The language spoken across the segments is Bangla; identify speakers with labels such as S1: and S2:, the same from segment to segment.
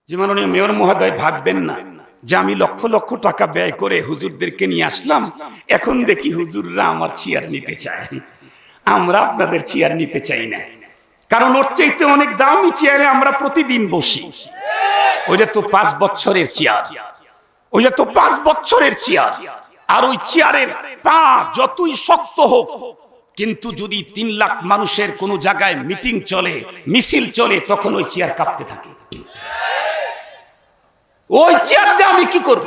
S1: যে মাননীয় মেয়র মহোদয় ভাববেন না যে আমি লক্ষ লক্ষ টাকা ব্যয় করে হুজুরদেরকে নিয়ে আসলাম, এখন দেখি হুজুররা আমার চেয়ার নিতে চায়। আমরা আপনাদের চেয়ার নিতে চাই না, কারণ ওর চাইতে অনেক দামি চেয়ারে আমরা প্রতিদিন বসি। ওইটা তো 5 বছরের চেয়ার, ওইটা তো 5 বছরের চেয়ার। আর ওই চেয়ারের পা যতই শক্ত হোক, কিন্তু যদি 3 লাখ মানুষের কোন জায়গায় মিটিং চলে, মিছিল চলে, তখন ওই চেয়ার কাঁপতে থাকে। ওই চেয়ার দিয়ে আমি কি করব?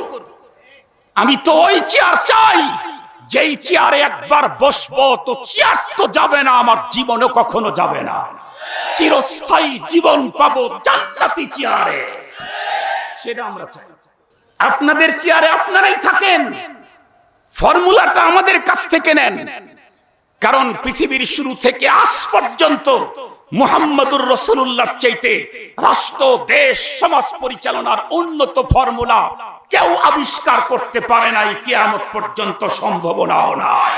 S1: আমি তো ওই চেয়ার চাই যেই চেয়ারে একবার বসবো তো চেয়ার তো যাবে না, আমার জীবনও কখনো যাবে না। চিরস্থায়ী জীবন পাবো জান্নাতি চেয়ারে, সেটা আমরা চাই। আপনাদের চেয়ারে আপনারাই থাকেন, ফর্মুলাটা আমাদের কাছ থেকে নেন। কারণ পৃথিবীর শুরু থেকে আজ পর্যন্ত মুহাম্মদুর রাসূলুল্লাহর চাইতে রাষ্ট্র, দেশ, সমাজ পরিচালনার উন্নত ফর্মুলা কেউ আবিষ্কার করতে পারে নাই, কিয়ামত পর্যন্ত সম্ভাবনাও নাই।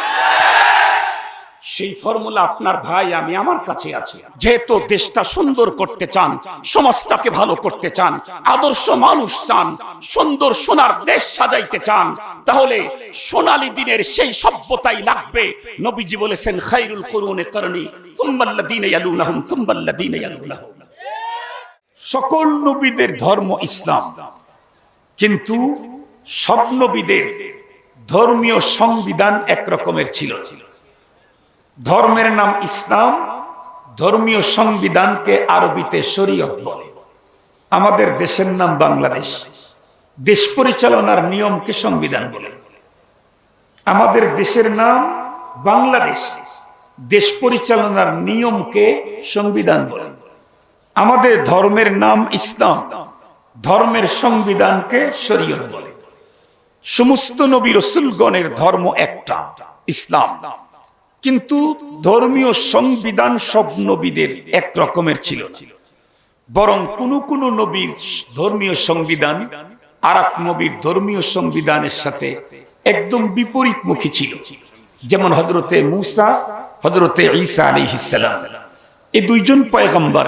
S1: সেই ফর্মুলা আপনার ভাই আমি আমার কাছে আছে। যেহেতু দেশটা সুন্দর করতে চান, সমাজটাকে ভালো করতে চান, আদর্শ মানুষ চান, সুন্দর সোনার দেশ সাজাইতে চান, তাহলে সোনালী দিনের সেই সভ্যতাই লাগবে। নবীজি বলেছেন খায়রুল কুরুনি করনি সুম্মাল্লাযীনা ইয়ালুনাহুম সুম্মাল্লাযীনা ইয়ালুনাহুম। সকল নবীদের ধর্ম ইসলাম, কিন্তু সব নবীদের ধর্মীয় সংবিধান এক রকমের ছিল। ধর্মের নাম ইসলাম, ধর্মীয় সংবিধানকে আরবিতে শরীয়ত বলে। আমাদের দেশের নাম বাংলাদেশ, দেশ পরিচালনার নিয়মকে সংবিধান বলে। আমাদের দেশের নাম বাংলাদেশ, দেশ পরিচালনার নিয়মকে সংবিধান বলে। আমাদের ধর্মের নাম ইসলাম, ধর্মের সংবিধানকে শরীয়ত বলে। সমস্ত নবী রাসূলগণের ধর্ম একটা, ইসলাম, কিন্তু ধর্মীয় সংবিধান সব নবীদের এক রকমের ছিল না। বরং কোন কোন নবীর ধর্মীয় সংবিধান আর এক নবীর ধর্মীয় সংবিধানের সাথে একদম বিপরীতমুখী ছিল। যেমন হযরতে মূসা, হযরতে ঈসা আলাইহিস সালাম, এই দুইজন পয়গম্বর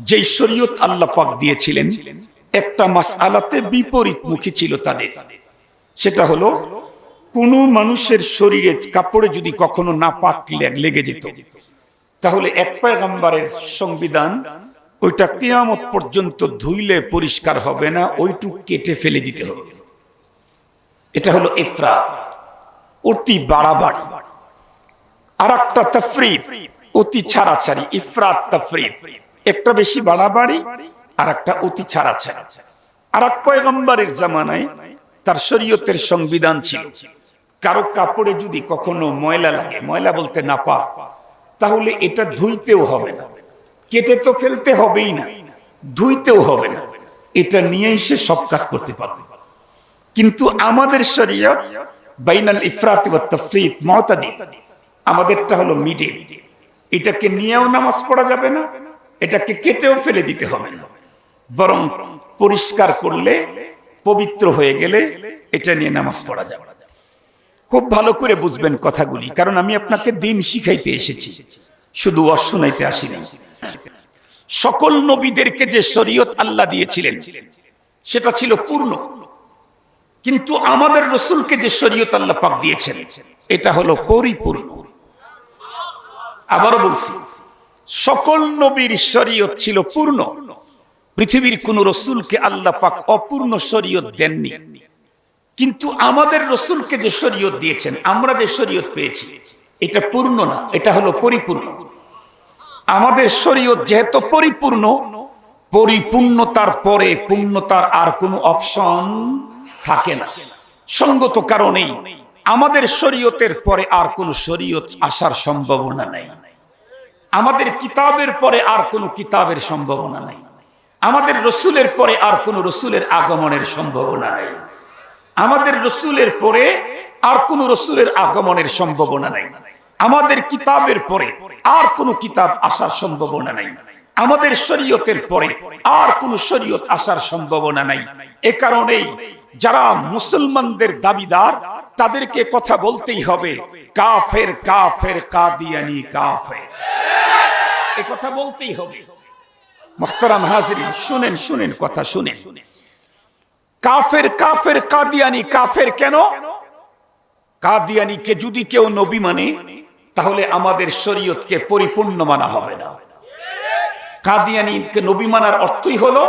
S1: যেই শরীয়ত আল্লাহ পাক দিয়েছিলেন, একটা মাসআলাতে বিপরীতমুখী ছিল তাদের। সেটা হলো কোন মানুষের শরীরে কাপড়ে যদি কখনো নাপাক লেগে যেত, তাহলে এক পয়গম্বরের সংবিধান ওইটা কিয়ামত পর্যন্ত ধুইলে পরিষ্কার হবে না, ওইটুক কেটে ফেলে দিতে হবে। এটা হলো ইফরাত, অতি বাড়াবাড়ি। আর একটা তাফরিদ, অতি ছাড়াছাড়ি। ইফরাত তাফরিদ, একটা বেশি বাড়াবাড়ি আর একটা অতি ছাড়াছাড়ি। আর এক পয়গম্বরের জামানায় তার শরীয়তের সংবিধান ছিল, কারো কাপড়ে যদি কখনো ময়লা লাগে, ময়লা বলতে নাপাক, তাহলে এটা ধুইতেও হবে না, কেটে তো ফেলতে হবেই না, ধুইতেও হবে না, এটা নিয়েই সে সব কাজ করতে পারবে। কিন্তু আমাদের শরীয়ত বাইনাল ইফরাত ওয়াত তাফরিদ মুতাদিল, আমাদেরটা হলো মিডিল। এটাকে নিয়েও নামাজ পড়া যাবে না, এটাকে কেটেও ফেলে দিতে হবে না, বরং পরিষ্কার করলে, পবিত্র হয়ে গেলে এটা নিয়ে নামাজ পড়া যাবে। খুব ভালো করে বুঝবেন কথাগুলি, কারণ আমি আপনাকে দিন শিখাইতে এসেছি, শুধু ওয়াজ শোনাইতে আসিনি। সকল নবীদেরকে যে শরীয়ত আল্লাহ দিয়েছিলেন সেটা ছিল পূর্ণ, কিন্তু আমাদের রাসূলকে যে শরীয়ত আল্লাহ পাক দিয়েছেন এটা হলো পরিপূর্ণ। আবারও বলছি, সকল নবীর শরীয়ত ছিল পূর্ণ। পৃথিবীর কোন রাসূলকে আল্লাহ পাক অপূর্ণ শরীয়ত দেননি। কিন্তু আমাদের রাসূলকে যে শরীয়ত দিয়েছেন, আমরা যে শরীয়ত পেয়েছি, এটা পূর্ণ না, এটা হলো পরিপূর্ণ। আমাদের শরীয়ত যেহেতু পরিপূর্ণ, পরিপূর্ণতার পরে পূর্ণতার আর কোনো অপশন থাকে না। সঙ্গত কারণেই আমাদের শরীয়তের পরে আর কোনো শরীয়ত আসার সম্ভাবনা নাই। আমাদের কিতাবের পরে আর কোনো কিতাবের সম্ভাবনা নাই। আমাদের রাসূলের পরে আর কোনো রাসূলের আগমনের সম্ভাবনা নাই। আমাদের রাসূলের পরে আর কোনো রাসূলের আগমনের সম্ভাবনা নাই। আমাদের কিতাবের পরে আর কোনো কিতাব আসার সম্ভাবনা নাই। আমাদের শরীয়তের পরে আর কোনো শরীয়ত আসার সম্ভাবনা নাই। এ কারণেই যারা মুসলমানদের দাবিদার, তাদেরকে কথা বলতেই হবে, কাফের কাফের কাদিয়ানি কাফের, এ কথা বলতেই হবে। মুহতারাম হাজিরিন, শুনেন শুনেন, কথা শুনেন। কাফের কাফের কাদিয়ানি কাফের কেন? কাদিয়ানিকে যদি কেউ নবী মানে তাহলে আমাদের শরীয়তকে পরিপূর্ণ মানা হবে না। কাদিয়ানিকে নবী মানার অর্থই হলো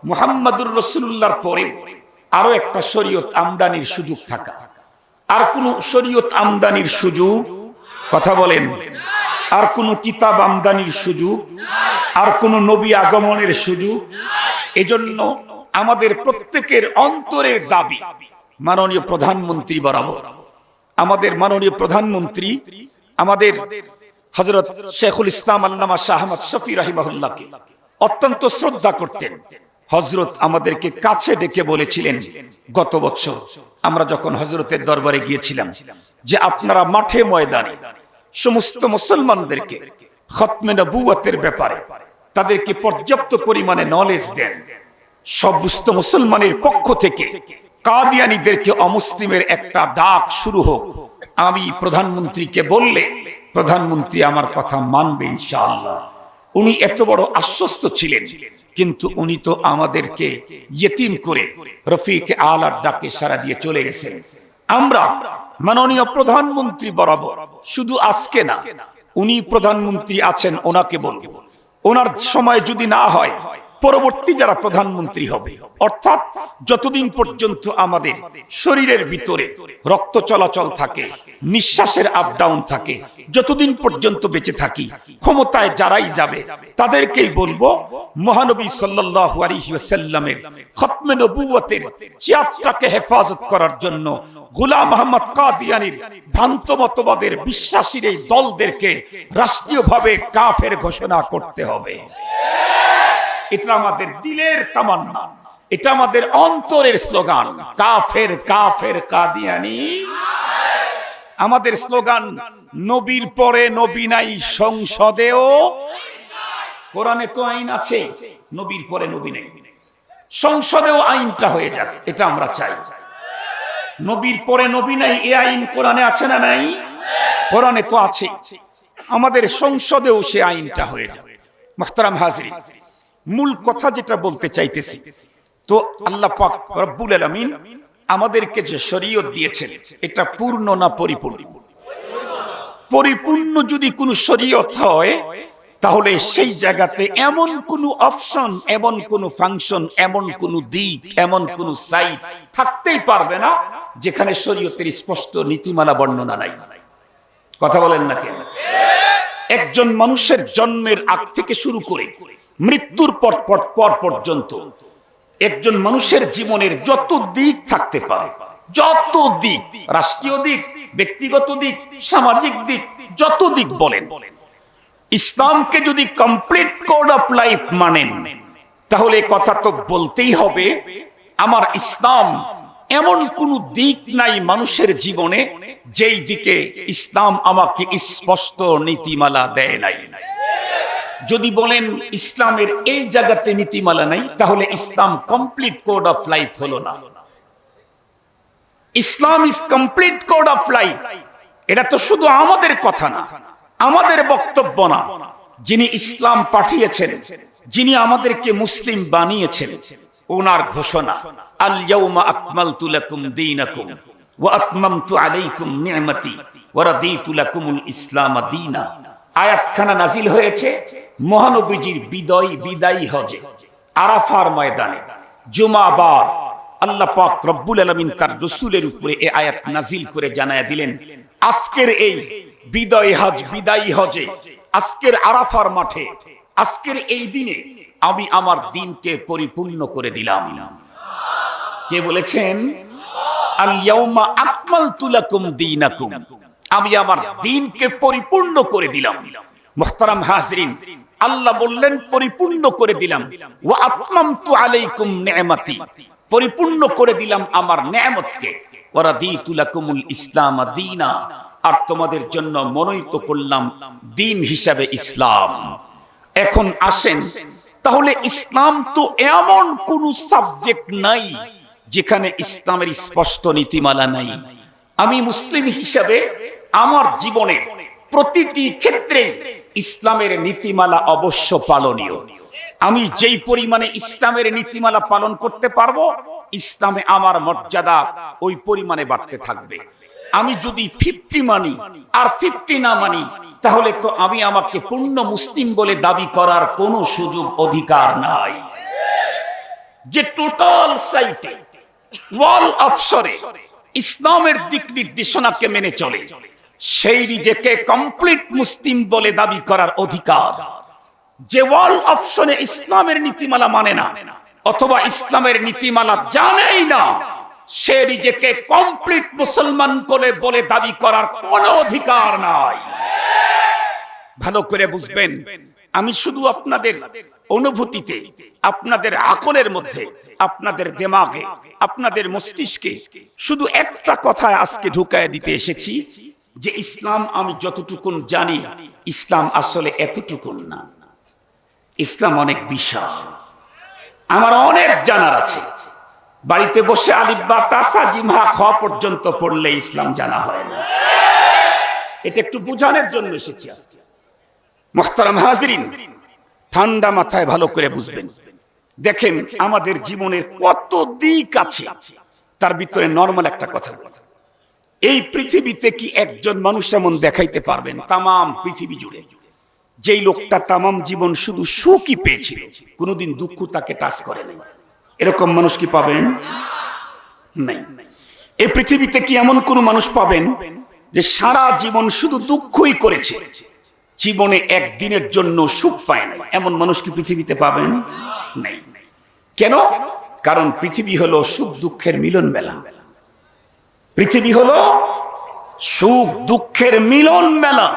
S1: মুহাম্মাদুর রাসূলুল্লাহর পরে আরো একটা শরীয়ত আমদানির সুযোগ থাকা। আর কোন শরীয়ত আমদানির সুযোগ, কথা বলেন, আর কোন কিতাব আমদানির সুযোগ, আর কোন নবী আগমনের সুযোগ। এজন্য আমাদের প্রত্যেকের অন্তরের দাবি মাননীয় প্রধানমন্ত্রী বরাবর, আমাদের মাননীয় প্রধানমন্ত্রী আমাদের হযরত শেখুল ইসলাম আল্লামা শাহ আহমদ শফি রাহিমাহুল্লাহকে অত্যন্ত শ্রদ্ধা করতেন। হযরত আমাদেরকে কাছে ডেকে বলেছিলেন গত বছর আমরা যখন হযরতের দরবারে গিয়েছিলাম যে আপনারা মাঠে ময়দানে সমস্ত মুসলমানদেরকে খতমে নবুয়তের ব্যাপারে তাদেরকে পর্যাপ্ত পরিমাণে নলেজ দেন। সমস্ত মুসলমানের পক্ষ থেকে কাদিয়ানীদেরকে অমুসলিমের একটা ডাক শুরু হোক। আমি প্রধানমন্ত্রীকে বললে প্রধানমন্ত্রী আমার কথা মানবে ইনশাআল্লাহ। উনি এত বড় আশ্বস্ত ছিলেন, কিন্তু উনি তো আমাদেরকে ইয়েতিম করে রফিক আলার ডাকে সাড়া দিয়ে চলে গেছেন। আমরা মাননীয় প্রধানমন্ত্রী বরাবর শুধু আজকে না, উনি প্রধানমন্ত্রী আছেন, ওনাকে বলবো ওনার সময় যদি না হয় পরবর্তী যারা প্রধানমন্ত্রী হবে, অর্থাৎ যতদিন পর্যন্ত আমাদের শরীরের ভিতরে রক্ত চলাচল থাকে, নিঃশ্বাসের আপ ডাউন থাকে, যতদিন পর্যন্ত বেঁচে থাকি, ক্ষমতায় যারাই যাবে তাদেরকেই বলবো মহানবী সাল্লাল্লাহু আলাইহি ওয়াসাল্লামের খতমে নবুয়তের চেয়ারটাকে হেফাজত করার জন্য গোলাম আহমদ কাদিয়ানীর ভ্রান্ত মতবাদের বিশ্বাসীর এই দলদেরকে রাষ্ট্রীয়ভাবে কাফের ঘোষণা করতে হবে। এটা আমাদের দিলের তামান্না, এটা আমাদের অন্তরের স্লোগান। কাফের কাফের কাদিয়ানি আমাদের স্লোগান। নবীর পরে নবী নাই সংসদেও, কোরআনে তো আইন আছে, নবীর পরে নবী নেই, সংসদেও আইনটা হয়ে যাক, এটা আমরা চাই। নবীর পরে নবী নাই এই আইন কোরআনে আছে না নাই? কোরআনে তো আছে, আমাদের সংসদেও সে আইনটা হয়ে যাবে। মুহতারাম হাজিরিন, মূল কথা যেটা বলতে চাইতেছি, তো আল্লাহ পাক রব্বুল আলামিন আমাদেরকে যে শরীয়ত দিয়েছেন এটা পূর্ণ না পরিপূর্ণ? পরিপূর্ণ যদি কোনো শরীয়ত হয় তাহলে সেই জায়গাতে এমন কোনো অপশন, এমন কোনো ফাংশন, এমন কোনো দিক, এমন কোনো সাইড থাকতেই পারবে না যেখানে শরীয়তের স্পষ্ট নীতিমালা বর্ণনা নাই। কথা বলেন না কেন? একজন মানুষের জন্মের আগ থেকে শুরু করে মৃত্যুর পর পর্যন্ত একজন মানুষের জীবনের যত দিক থাকতে পারে, যত দিক, রাষ্ট্রীয় দিক, ব্যক্তিগত দিক, সামাজিক দিক, যত দিক বলেন, ইসলামকে যদি কমপ্লিট কোড অফ লাইফ মানেন তাহলে কথা তো বলতেই হবে আমার ইসলাম এমন কোন দিক নাই মানুষের জীবনে যেই দিকে ইসলাম আমাকে স্পষ্ট নীতিমালা দেয় নাই। যদি বলেন ইসলামের এই জায়গাতে নীতিমালা নাই তাহলে Islam complete code of life হলো না। Islam is complete code of life, এটা তো শুধু আমাদের কথা না, আমাদের বক্তব্য না। যিনি ইসলাম পাঠিয়েছেন, যিনি আমাদেরকে মুসলিম বানিয়েছেন, ওনার ঘোষণা আল ইয়াউমা আকমালতু লাকুম দীনাকুম ওয়া আতমামতু আলাইকুম নি'মাতি ওয়া রাদিতু লাকুমুল ইসলাম দীনা। আয়াতখানা নাজিল হয়েছে মহানবীজির বিদায়ী হজে, আরাফার ময়দানে, জুমাবার। আল্লাহ পাক রব্বুল আলামিন তার রাসূলের উপরে এই আয়াত নাজিল করে জানায়া দিলেন আজকের এই বিদায়ী হজে, আজকের আরাফার মাঠে, আজকের এই দিনে আমি আমার দ্বীনকে পরিপূর্ণ করে দিলাম। কে বলেছেন? আল ইয়াউমা আকমালতু লাকুম দীনাকুম, আমি আমার দ্বীনকে পরিপূর্ণ করে দিলাম। মুহতারাম হাজিরিন, আল্লাহ বললেন পরিপূর্ণ করে দিলাম। ওয়া আতমামতু আলাইকুম নি'মাতি, পরিপূর্ণ করে দিলাম আমার নেয়ামতকে। ওয়া রাদিতু লাকুমুল ইসলাম দীনা, আর তোমাদের জন্য মনোনীত করলাম দ্বীন হিসাবে ইসলাম। এখন আসেন, তাহলে ইসলাম তো এমন কোন সাবজেক্ট নাই যেখানে ইসলামের স্পষ্ট নীতিমালা নাই। আমি মুসলিম হিসাবে আমার জীবনে প্রতিটি ক্ষেত্রে ইসলামের নীতিমালা অবশ্য পালনীয়। আমি যেই পরিমাণে ইসলামের নীতিমালা পালন করতে পারবো, ইসলামে আমার মর্যাদা ওই পরিমাণে বাড়তে থাকবে। আমি যদি 50 মানি আর 50 না মানি, তাহলে তো আমি আমাকে পূর্ণ মুসলিম বলে দাবি করার কোনো সুযোগ অধিকার নাই। যে টোটাল সাইটে ওয়াল অফশরে ইসলামের দিক নির্দেশনাকে মেনে চলে, সেই নিজেকে কমপ্লিট মুসলিম বলে দাবি করার অধিকার। যে ওয়াল অপশনে ইসলামের নীতিমালা মানে না অথবা ইসলামের নীতিমালা জানেই না, সে নিজেকে কমপ্লিট মুসলমান বলে দাবি করার কোনো অধিকার নাই। ভালো করে বুঝবেন, আমি শুধু আপনাদের অনুভূতিতে, আপনাদের আকলের মধ্যে, আপনাদের দিমাগে, আপনাদের মস্তিষ্কে শুধু একটা কথা আজকে ঢুকায় দিতে এসেছি যে ইসলাম আমি যতটুকুন জানি, ইসলাম আসলে এতটুকুন না। ইসলাম অনেক বিশাল। আমার অনেক জানার আছে। বাড়িতে বসে আলিফ বা তাসা জিম হা খ পর্যন্ত পড়লে ইসলাম জানা হয় না। এটা একটু বোঝানোর জন্য এসেছি আজকে। মুহতারাম হাজরিন, ঠান্ডা মাথায় ভালো করে বুঝবেন। দেখেন আমাদের জীবনের কত দিক আছে, তার ভিতরে নরমাল একটা কথা বলি। এই পৃথিবীতে কি একজন মানুষ এমন দেখাইতে পারবেন তামাম পৃথিবী জুড়ে যেই লোকটা তামাম জীবন শুধু সুখই পেয়েছিল, কোনোদিন দুঃখ তাকে টাচ করে নাই? এরকম মানুষ কি পাবেন? নাই। এই পৃথিবীতে কি এমন কোন মানুষ পাবেন যে সারা জীবন শুধু দুঃখই করেছে, জীবনে একদিনের জন্য সুখ পায় না? এমন মানুষ কি পৃথিবীতে পাবেন? নাই। কেন? কারণ পৃথিবী হলো সুখ দুঃখের মিলন মেলা। পৃথিবী হলো সুখ দুঃখের মিলন মেলা।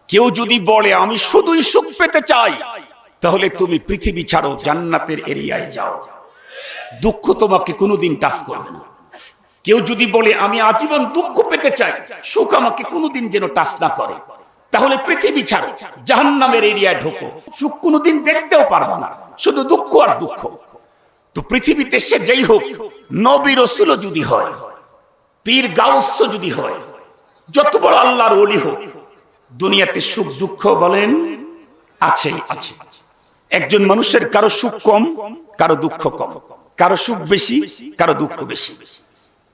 S1: কেউ যদি বলে আমি শুধুই সুখ পেতে চাই, তাহলে তুমি পৃথিবী ছাড়ো, জান্নাতের এরিয়ায় যাও, দুঃখ তোমাকে কোনোদিন টাচ করবে না। কেউ যদি বলে আমি আজীবন দুঃখ পেতে চাই, সুখ আমাকে কোনোদিন যেন টাচ না করে, তাহলে পৃথিবী ছাড়ো, জাহান্নামের এরিয়ায় ঢোকো, সুখ কোনোদিন দেখতেও পারবে না, শুধু দুঃখ আর দুঃখ। তো পৃথিবীতে সে যেই হোক, নবী রাসূল যদি হয়, পীর গাউস যদি হয়, যত বড় আল্লাহর ওলি হোক, দুনিয়াতে সুখ দুঃখ বলেন আছে। একজন মানুষের কারো সুখ কম, কারো দুঃখ কম, কারো সুখ বেশি, কারো দুঃখ বেশি।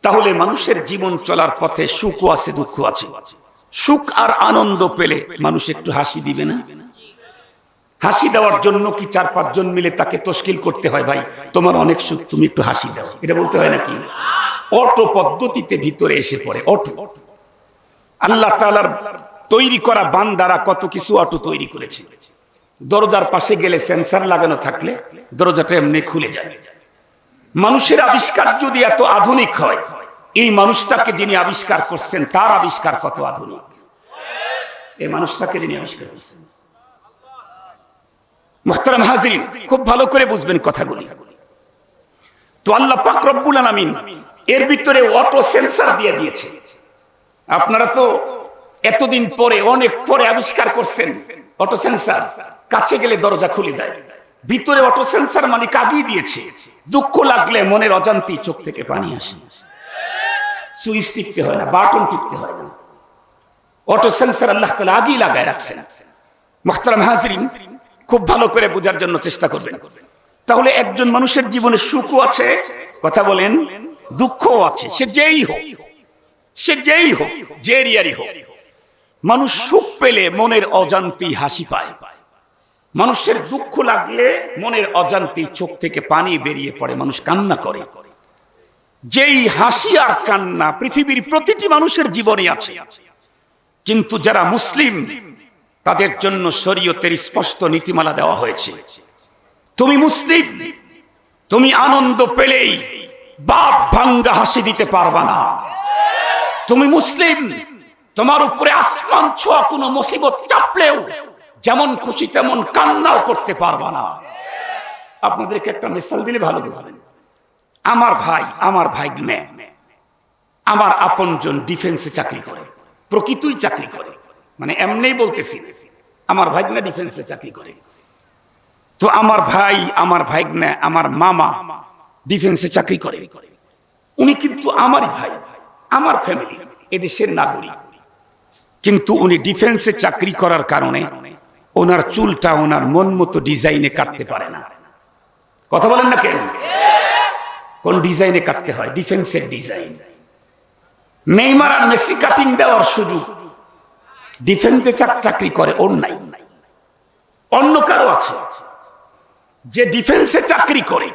S1: তাহলে মানুষের জীবন চলার পথে সুখও আছে, দুঃখ আছে। সুখ আর আনন্দ পেলে মানুষ একটু হাসি দিবে না? হাসি দেওয়ার জন্য কি 4-5 জন মিলে তাকে তশকিল করতে হয়? ভাই তোমার অনেক সুখ, তুমি একটু হাসি দাও, এটা বলতে হয় নাকি? অটো পদ্ধতিতে ভিতরে এসে পড়ে। অটো আল্লাহ তাআলার তৈরি করা বান্দারা কত কিছু অটো তৈরি করেছে। দরজার পাশে গেলে সেন্সর লাগানো থাকলে দরজাটা এমনি খুলে যায়। মানুষের আবিষ্কার যদি এত আধুনিক হয়, এই মানুষটাকে যিনি আবিষ্কার করছেন তার আবিষ্কার কত আধুনিক? এই মানুষটাকে যিনি আবিষ্কার করছেন। মুহতারাম হাজিরিন, খুব ভালো করে বুঝবেন কথাগুলি। তো আল্লাহ পাক রব্বুল আলামিন এর ভিতরে অটো সেন্সর দিয়ে দিয়েছে। আপনারা তো এতদিন পরে, অনেক পরে আবিষ্কার করছেন অটো সেন্সর। কাছে গেলে দরজা খুলে দেয়, ভিতরে অটো সেন্সর মালিক আগিয়ে দিয়েছে। দুঃখ লাগলে মনের অজান্তেই চোখ থেকে পানি আসে, সুইচ টিপতে হয় না, বাটন টিপতে হয় না, অটো সেন্সর আল্লাহ তাআলা আগেই লাগায় রাখছেন। মুহতারাম হাজিরিন, খুব ভালো করে বোঝার জন্য চেষ্টা করবেন। তাহলে একজন মানুষের জীবনে সুখও আছে, কথা বলেন, দুঃখও আছে। সে যেই হোক, যে এরিয়ারই হোক, মানুষ সুখ পেলে মনের অজান্তেই হাসি পায়, মানুষের দুঃখ লাগলে মনের অজান্তেই চোখ থেকে পানি বেরিয়ে পড়ে, মানুষ কান্না করে। যেই হাসি আর কান্না পৃথিবীর প্রতিটি মানুষের জীবনে আছে। কিন্তু যারা মুসলিম, তাদের জন্য শরীয়তের স্পষ্ট নীতিমালা দেওয়া হয়েছে। তুমি মুসলিম, তুমি আনন্দ পেলেই বাপ ভাঙ্গা হাসি দিতে পারবা না। তুমি মুসলিম, তোমার উপরে আসমান ছোঁয়া কোনো মুসিবত চাপলেও যেমন খুশি তেমন কান্নাও করতে পারবা না। আপনাদেরকে একটা মিসাল দিলে ভালো বুঝবেন। আমার ভাই, আমার ভাগ্নে, আমার আপনজন ডিফেন্সে চাকরি করে, প্রকৃতই চাকরি করে, মানে এমনিই বলতেছি, আমার ভাগ্নে ডিফেন্সে চাকরি করে। তো আমার ভাই, আমার ভাগ্নে, আমার মামা ডিফেন্সে চাকরি করে। উনি কিন্তু আমারই ভাই, আমার ফ্যামিলি, এদেশের নাগরিক। কিন্তু উনি ডিফেন্সে চাকরি করার কারণে ওনার চুলটা ওনার মন মতো ডিজাইনে কাটতে পারে না। কথা বলেন না কেন? কোন ডিজাইনে কাটতে হয়? ডিফেন্সের ডিজাইন। নেইমার আর মেসি কাটিং দেওয়ার সুযোগ ডিফেন্সে চাকরি করে ওর নাই, অন্য কারো আছে যে ডিফেন্সে চাকরি করে।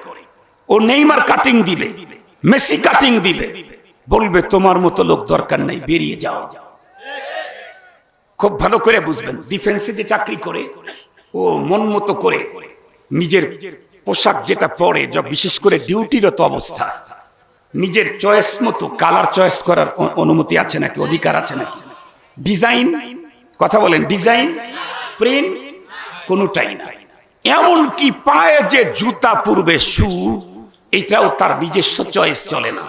S1: ও নেইমার কাটিং দিবে, মেসি কাটিং দিবে, বলবে তোমার মতো লোক দরকার নাই, বেরিয়ে যাও। খুব ভালো করে বুঝবেন, ডিফেন্সে যে চাকরি করে ও মন মতো করে নিজের পোশাক যেটা পরে, বিশেষ করে ডিউটিরত অবস্থা, নিজের চয়েস মতো কালার চয়েস করার অনুমতি আছে নাকি, অধিকার আছে নাকি? ডিজাইন, কথা বলেন, ডিজাইন প্রিন্ট কোনটাই না। এমনকি পায়ে যে জুতা পরবে, শু, এটাও তার নিজস্ব চয়েস চলে না।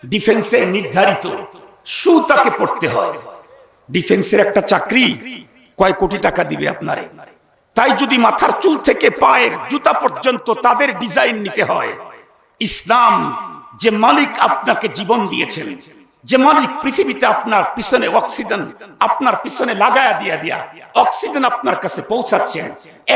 S1: ডিফেন্সের নির্ধারিত শু তাকে পড়তে হয়। ডিফেন্সের একটা চাকরি কয় কোটি টাকা দিবে আপনারে, তাই যদি মাথার চুল থেকে পায়ের জুতা পর্যন্ত তাদের ডিজাইন নিতে হয়। ইসলাম যে মালিক আপনাকে জীবন দিয়েছেন, যে মালিক পৃথিবীতে আপনার পিছনে অক্সিজেন আপনার পিছনে লাগায়া দিয়া অক্সিজেন আপনার কাছে পৌঁছাচ্ছেন,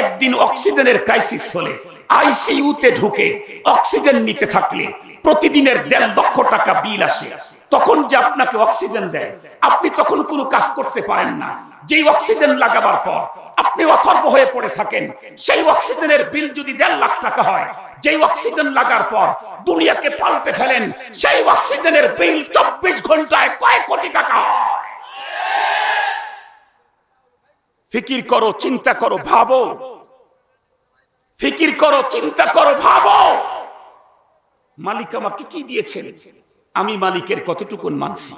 S1: একদিন অক্সিজেনের ক্রাইসিস হলে আইসিইউতে ঢুকে অক্সিজেন নিতে থাকলে প্রতিদিনের 1.5 লক্ষ টাকা বিল আসে, তখন যে আপনাকে অক্সিজেন দেয়, আপনি তখন কোনো কাজ করতে পারেন না। যেই অক্সিজেন লাগাবার পর আপনি অথর্ব হয়ে পড়ে থাকেন, সেই অক্সিজেনের বিল যদি 1.5 লাখ টাকা হয়, যেই অক্সিজেন লাগার পর দুনিয়াকে পাল্টে ফেলেন, সেই অক্সিজেনের বিল 24 ঘন্টায় কয় কোটি টাকা হয়। ফিকির করো, চিন্তা করো, ভাবো। ফিকির করো, চিন্তা করো, ভাবো। মালিক আমাকে কি দিয়েছেন, আমি মালিকের কতটুকুন মানছি?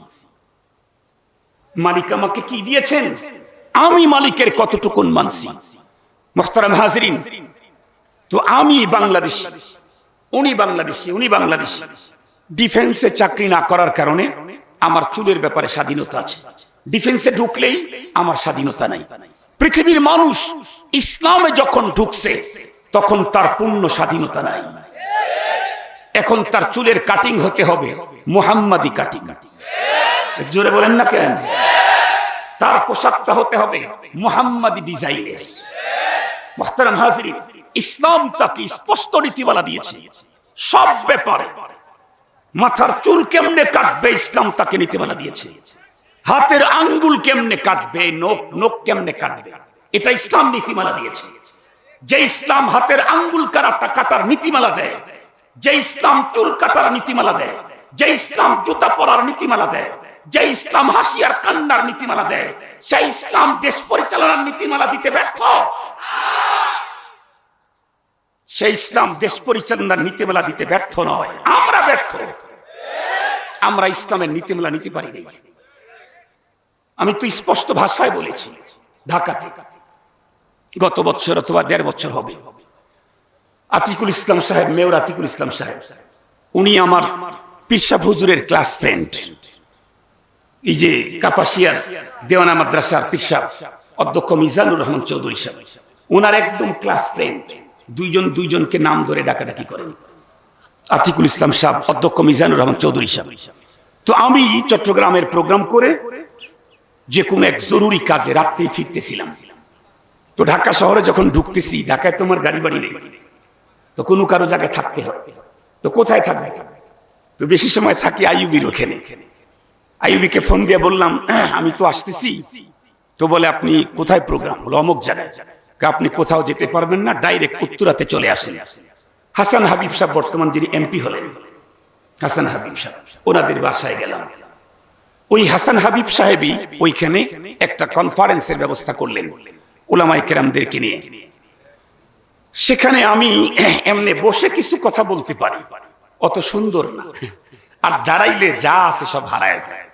S1: মালিক আমাকে কি দিয়েছেন, আমি মালিকের কতটুকুন মানছি? মুহতারাম হাজিরিন, তো আমি বাংলাদেশী, উনি বাংলাদেশী। ডিফেন্সে চাকরি না করার কারণে আমার চুলের ব্যাপারে স্বাধীনতা আছে, ডিফেন্সে ঢুকলেই আমার স্বাধীনতা নাই। পৃথিবীর মানুষ ইসলামে যখন ঢুকছে তখন তার পূর্ণ স্বাধীনতা নাই। এখন তার চুলের কাটিং হতে হবে মুহাম্মাদি কাটিং। জোরে বলেন না কেন? তার পোশাকটা হতে হবে মুহাম্মাদি ডিজাইনের। মুহতারাম হাজিরিন, ইসলাম তাকে স্পষ্ট নীতিমালা দিয়েছে সব ব্যাপারে। মাথার চুল কেমনে কাটবে, ইসলাম তাকে নীতিমালা দিয়েছে। হাতের আঙ্গুল কেমনে কাটবে, নখ কেমনে কাটবে, এটা ইসলাম নীতিমালা দিয়েছে। যে ইসলাম হাতের আঙ্গুল কাটার নীতিমালা দেয়, যে ইসলাম চুল কাটার নীতিমালা দেয়, যে ইসলাম জুতা পরার নীতিমালা দেয়, যে ইসলাম হাসি আর কান্নার নীতিমালা দেয়, সেই ইসলাম দেশ পরিচালনার নীতিমালা দিতে ব্যর্থ। সেই ইসলাম দেশ পরিচালনার নীতিমালা দিতে ব্যর্থ নয়, আমরা ব্যর্থ। আমরা ইসলামের নীতিমালা নিতে পারি না। আমি তো স্পষ্ট ভাষায় বলেছি, ঢাকাতে গত বছর অথবা 1.5 বছর হবে, আতিকুল ইসলাম সাহেব, মেয়র আতিকুল ইসলাম সাহেব, উনি আমার পীরসাহ হুজুরের ক্লাস ফ্রেন্ড। এই যে কাপাসিয়ার দেওয়ানা মাদ্রাসার পীরসাহ অধ্যক্ষ মিজানুর রহমান চৌধুরী সাহেব, ওনার একদম ক্লাস ফ্রেন্ড। দুইজনকে নাম ধরে ডাকাডাকি করেন, আতিকুল ইসলাম সাহেব, অধ্যক্ষ মিজানুর রহমান চৌধুরী সাহেব। তো আমি চট্টগ্রামের প্রোগ্রাম করে যে কোনো এক জরুরি কাজে রাত্রে ফিরতেছিলাম। তো ঢাকা শহরে যখন ঢুকতেছি, ঢাকায় তোমার গাড়ি বাড়ি নেই, তো কোনো কারো জায়গায় থাকতে হবে। তো কোথায় থাকবে? তো বেশি সময় থাকি আইয়ুবির ওখানে। আইয়ুবিকে ফোন দিয়ে বললাম আমি তো আসতেছি। তো বলে আপনি কোথায় প্রোগ্রাম? হলো অমুক জায়গায়। আপনি কোথাও যেতে পারবেন না, ডাইরেক্ট উত্তরাতে চলে আসেন। হাসান হাবিব সাহেব বর্তমান যিনি এমপি হলেন, হাসান হাবিব সাহেব, ওনাদের বাসায় গেলাম। ওই হাসান হাবিব সাহেবই ওইখানে একটা কনফারেন্সের ব্যবস্থা করলেন উলামায়ে কেরামদেরকে নিয়ে। সেখানে আমি এমনি বসে কিছু কথা বলতে পারি, অত সুন্দর না, আর দাঁড়াইলে যা আছে সব হারায় যায়।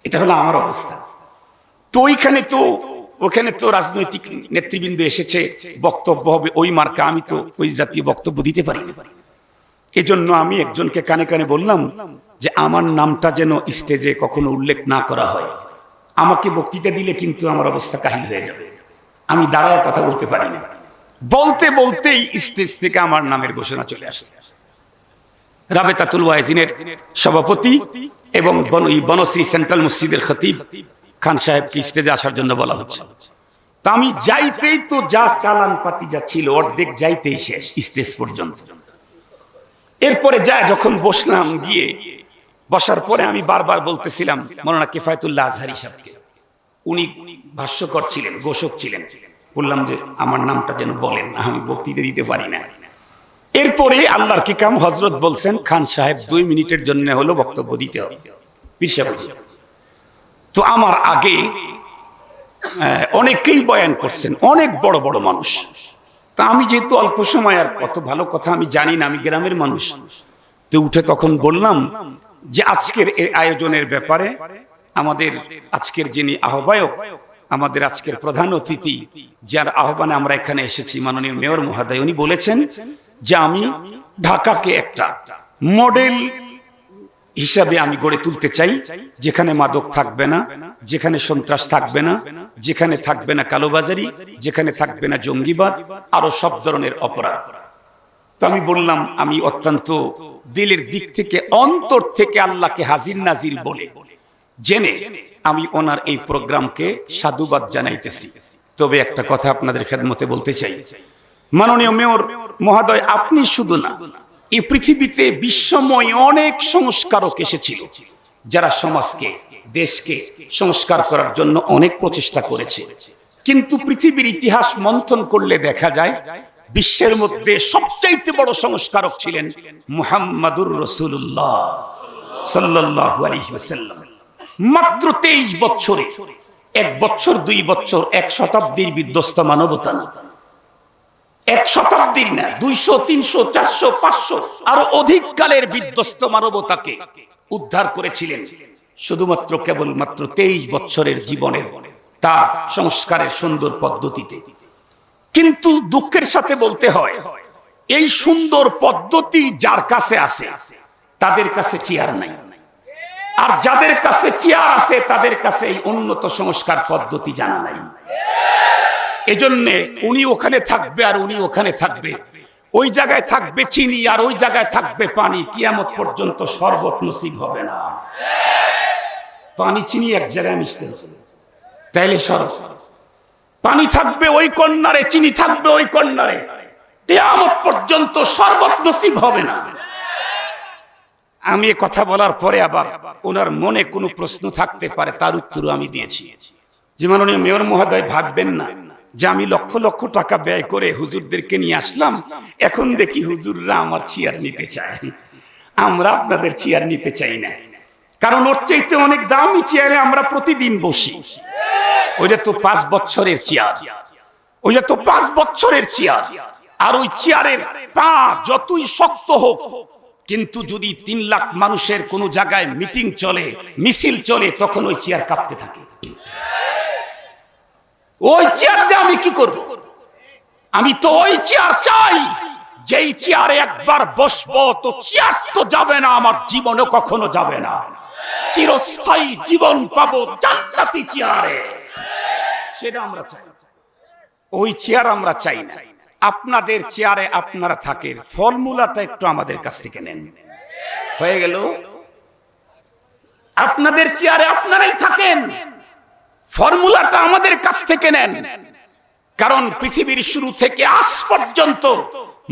S1: এটা হলো আমার অবস্থা। তো ওখানে তো রাজনৈতিক নেতৃবৃন্দ এসেছে, বক্তব্য হবে ওই মার্কা, আমি তো ওই জাতীয় বক্তব্য দিতে পারি না। এজন্য আমি একজনকে কানে কানে বললাম যে আমার নামটা যেন স্টেজে কখনো উল্লেখ না করা হয়। আমাকে বক্তৃতা দিলে কিন্তু আমার অবস্থা কাহিল হয়ে যাবে, আমি দাঁড়ায় কথা বলতে পারি না। বলতে বলতেই স্টেজ থেকে আমার নামের ঘোষণা চলে আসছে। রাবেতাতুল ওয়াইজিনের সভাপতি এবং বনশ্রী সেন্ট্রাল মসজিদের খতিব খান সাহেবকে স্টেজে আসার জন্য বলা হচ্ছে। তা আমি যাইতেই তো যা চালান পাতি যা ছিল অর্ধেক যাইতেই শেষ স্টেজ পর্যন্ত। এরপরে যায় যখন বসলাম, গিয়ে বসার পরে আমি বারবার বলতেছিলাম মাওলানা কিফায়েতুল্লাহ আজহারী সাহেবকে, উনি ভাষ্যকর ছিলেন, ঘোষক ছিলেন, বললাম যে আমার নামটা যেন বলেন, আমি বক্তৃতা দিতে পারি না। এরপরে আল্লাহর কি কাম, হযরত বলছেন খান সাহেব 2 মিনিটের জন্য হলো বক্তব্য দিতে হবে। তো আমার আগে অনেকেই বয়ান করছেন, অনেক বড় বড় মানুষ। তা আমি যেহেতু অল্প সময় আর কত ভালো কথা আমি জানি না, আমি গ্রামের মানুষ, তো উঠে তখন বললাম যে আজকের এই আয়োজনের ব্যাপারে আমাদের আজকের যিনি আহ্বায়ক, আমাদের আজকের প্রধান অতিথি, যার আহ্বানে আমরা এখানে এসেছি, মাননীয় মেয়র মহোদয়, উনি বলেছেন যে আমি ঢাকাকে একটা মডেল হিসাবে আমি গড়ে তুলতে চাই, যেখানে মাদক থাকবে না, যেখানে সন্ত্রাস থাকবে না, যেখানে থাকবে না কালোবাজারি, যেখানে থাকবে না জঙ্গিবাদ, আরো সব ধরনের অপরাধ। তো আমি বললাম আমি অত্যন্ত দিলের দিক থেকে, অন্তর থেকে আল্লাহকে হাজির নাজির বলে জেনে আমি ওনার এই প্রোগ্রামকে সাধুবাদ জানাইতেছি। তবে একটা কথা আপনাদের খেদমতে বলতে চাই, মাননীয় মেয়র মহোদয়, আপনি শুধু না, এই পৃথিবীতে বিশ্বময় অনেক সংস্কারক এসেছিল, যারা সমাজকে, দেশকে সংস্কার করার জন্য অনেক প্রচেষ্টা করেছে। কিন্তু পৃথিবীর ইতিহাস মন্থন করলে দেখা যায় বিশ্বের মধ্যে সবচাইতে বড় সংস্কারক ছিলেন মুহাম্মাদুর রাসূলুল্লাহ সাল্লাল্লাহু আলাইহি ওয়াসাল্লাম। মাত্র 23 বছরে, 1 বছর 2 বছর, 1 শতাব্দীর বিধ্বস্ত মানবতা না, 1 শতাব্দীর না, 200, 300, 400, 500 আরো অধিক কালের বিধ্বস্ত মানবতাকে উদ্ধার করেছিলেন শুধুমাত্র কেবলমাত্র 23 বছরের জীবনের তার সংস্কারের সুন্দর পদ্ধতিতে। কিন্তু দুঃখের সাথে বলতে হয়, এই সুন্দর পদ্ধতি যার কাছে আছে তাদের কাছে চেয়ার নাই, আর যাদের কাছে চেয়ার আছে তাদের কাছে এই উন্নত সংস্কার পদ্ধতি জানা নাই। এজন্য উনি ওখানে থাকবে আর উনি ওখানে থাকবে, ওই জায়গায় থাকবে চিনি আর ওই জায়গায় থাকবে পানি, কিয়ামত পর্যন্ত শরবত নসিব হবে না। পানি চিনি এক জায়গায় মিশতে হবে, তাইলে শরবত। পানি থাকবে ওই কর্নারে, চিনি থাকবে ওই কর্নারে, কিয়ামত পর্যন্ত শরবত নসিব হবে না। আমি এ কথা বলার পরে আবার ওনার মনে কোনো প্রশ্ন থাকতে পারে, তার উত্তরও আমি দিয়েছি যে মাননীয় মেয়র মহোদয়, ভাববেন না যে আমি লক্ষ লক্ষ টাকা ব্যয় করে হুজুরদেরকে নিয়ে আসলাম, এখন দেখি হুজুররা আমার চেয়ার নিতে চায়। আমরা আপনাদের চেয়ার নিতে চাই না, কারণ ওর চাইতে অনেক দামি চেয়ারে আমরা প্রতিদিন বসি। ওইটা তো 5 বছরের চেয়ার, ওইটা তো 5 বছরের চেয়ার, আর ওই চেয়ারের পা যতই শক্ত হোক, কিন্তু যদি 3 লাখ মানুষের কোন জায়গায় মিটিং চলে, মিছিল চলে, তখন ওই চেয়ার কাঁপতে থাকে। ওই চেয়ার দিয়ে আমি কি করব? আমি তো ওই চেয়ার চাই, যেই চেয়ারে একবার বসবো তো চেয়ার তো যাবে না, আমার জীবনে কখনো যাবে না, চিরস্থায়ী জীবন পাবো জান্নাতি চেয়ারে। সেটা আমরা চাই, ওই চেয়ার আমরা চাই না। আপনাদের চেয়ারে আপনারা থাকেন, ফর্মুলাটা একটু আমাদের কাছ থেকে নেন, হয়ে গেল। আপনাদের চেয়ারে আপনারাই থাকেন, ফর্মুলাটা আমাদের কাছ থেকে নেন। কারণ পৃথিবীর শুরু থেকে আজ পর্যন্ত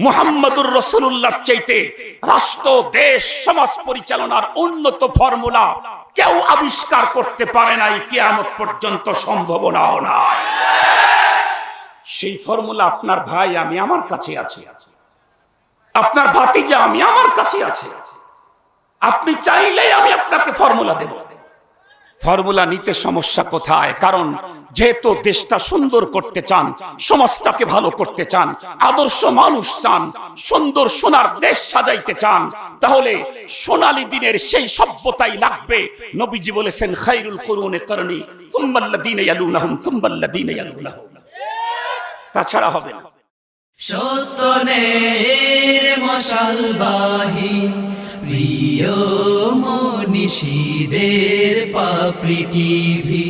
S1: মুহাম্মাদুর রাসূলুল্লাহর চাইতে রাষ্ট্র, দেশ, সমাজ পরিচালনার উন্নত ফর্মুলা কেউ আবিষ্কার করতে পারে নাই, কিয়ামত পর্যন্ত সম্ভাবনাও নাই। সেই ফর্মুলা আপনার ভাই আমি আমার কাছে আছে, আপনার ভাতিজা আমি আমার কাছে আছে। আপনি চাইলেই আমি আপনাকে ফর্মুলা দেব। ফর্মুলা নিতে সমস্যা কোথায়? কারণ যেহেতু দেশটা সুন্দর করতে চান, সমাজটাকে ভালো করতে চান, আদর্শ মানুষ চান, সুন্দর সোনার দেশ সাজাইতে চান, তাহলে সোনালী দিনের সেই সভ্যতাই লাগবে। নবীজি বলেছেন খায়রুল কুরুনি করনি সুম্মাল্লাযীনা ইয়ালুনাহুম সুম্মাল্লাযীনা ইয়ালুনাহুম, তাছাড়া হবে না।
S2: সত্যনের মশালবাহী প্রিয় মনীষীদের পাপড়ি টিভি।